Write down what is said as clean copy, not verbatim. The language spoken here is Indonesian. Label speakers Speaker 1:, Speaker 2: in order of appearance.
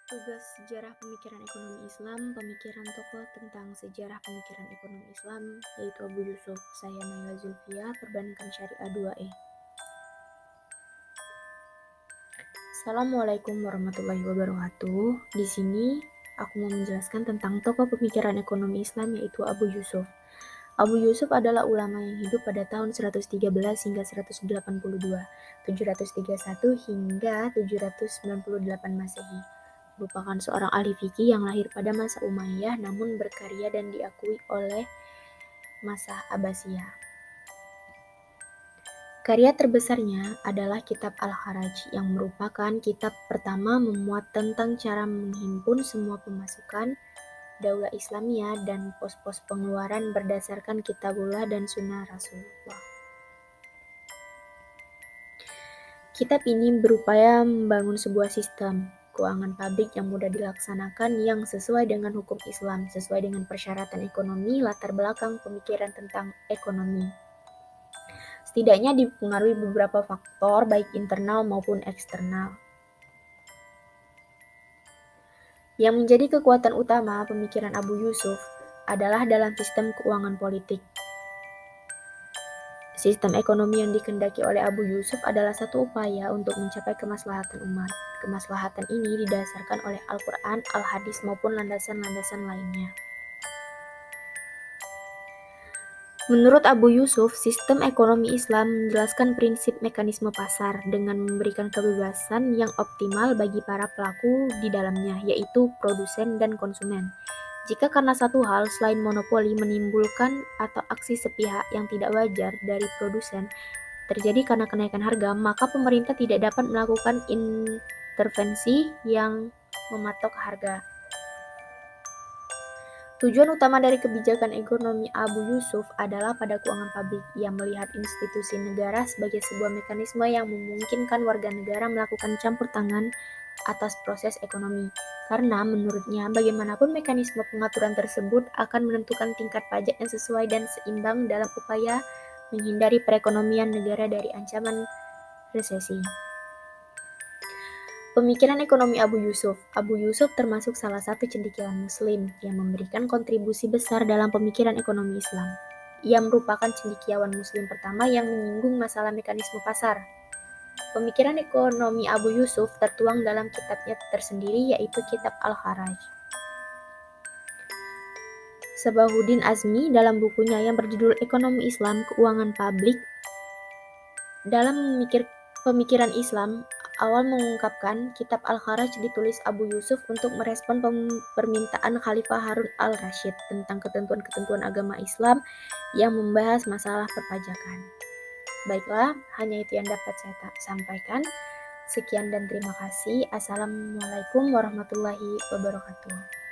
Speaker 1: Tugas sejarah pemikiran ekonomi Islam, pemikiran tokoh tentang sejarah pemikiran ekonomi Islam, yaitu Abu Yusuf. Saya Naila Zulfia, Perbankan Syariah 2E. Assalamualaikum warahmatullahi wabarakatuh. Di sini aku mau menjelaskan tentang tokoh pemikiran ekonomi Islam, yaitu Abu Yusuf. Abu Yusuf adalah ulama yang hidup pada tahun 113 hingga 182, 731 hingga 798 Masehi. Merupakan seorang ahli fikih yang lahir pada masa Umayyah namun berkarya dan diakui oleh masa Abbasiyah. Karya terbesarnya adalah Kitab Al-Kharaj yang merupakan kitab pertama memuat tentang cara menghimpun semua pemasukan Daulah Islamiyah dan pos-pos pengeluaran berdasarkan Kitabullah dan Sunnah Rasulullah. Kitab ini berupaya membangun sebuah sistem keuangan publik yang mudah dilaksanakan yang sesuai dengan hukum Islam, sesuai dengan persyaratan ekonomi, latar belakang pemikiran tentang ekonomi. Setidaknya dipengaruhi beberapa faktor baik internal maupun eksternal. Yang menjadi kekuatan utama pemikiran Abu Yusuf adalah dalam sistem keuangan politik. Sistem ekonomi yang dikehendaki oleh Abu Yusuf adalah satu upaya untuk mencapai kemaslahatan umat. Kemaslahatan ini didasarkan oleh Al-Quran, Al-Hadis maupun landasan-landasan lainnya. Menurut Abu Yusuf, sistem ekonomi Islam menjelaskan prinsip mekanisme pasar dengan memberikan kebebasan yang optimal bagi para pelaku di dalamnya, yaitu produsen dan konsumen. Jika karena satu hal selain monopoli menimbulkan atau aksi sepihak yang tidak wajar dari produsen terjadi karena kenaikan harga, maka pemerintah tidak dapat melakukan intervensi yang mematok harga. Tujuan utama dari kebijakan ekonomi Abu Yusuf adalah pada keuangan publik. Ia melihat institusi negara sebagai sebuah mekanisme yang memungkinkan warga negara melakukan campur tangan atas proses ekonomi. Karena menurutnya bagaimanapun mekanisme pengaturan tersebut akan menentukan tingkat pajak yang sesuai dan seimbang dalam upaya menghindari perekonomian negara dari ancaman resesi. Pemikiran ekonomi Abu Yusuf. Abu Yusuf termasuk salah satu cendekiawan Muslim yang memberikan kontribusi besar dalam pemikiran ekonomi Islam. Ia merupakan cendekiawan Muslim pertama yang menyinggung masalah mekanisme pasar. Pemikiran ekonomi Abu Yusuf tertuang dalam kitabnya tersendiri, yaitu Kitab Al-Kharaj. Sabahuddin Azmi dalam bukunya yang berjudul Ekonomi Islam, Keuangan Publik, dalam pemikiran Islam, awal mengungkapkan kitab Al-Kharaj ditulis Abu Yusuf untuk merespon permintaan Khalifah Harun al-Rasyid tentang ketentuan-ketentuan agama Islam yang membahas masalah perpajakan. Baiklah, hanya itu yang dapat saya sampaikan. Sekian dan terima kasih. Assalamualaikum warahmatullahi wabarakatuh.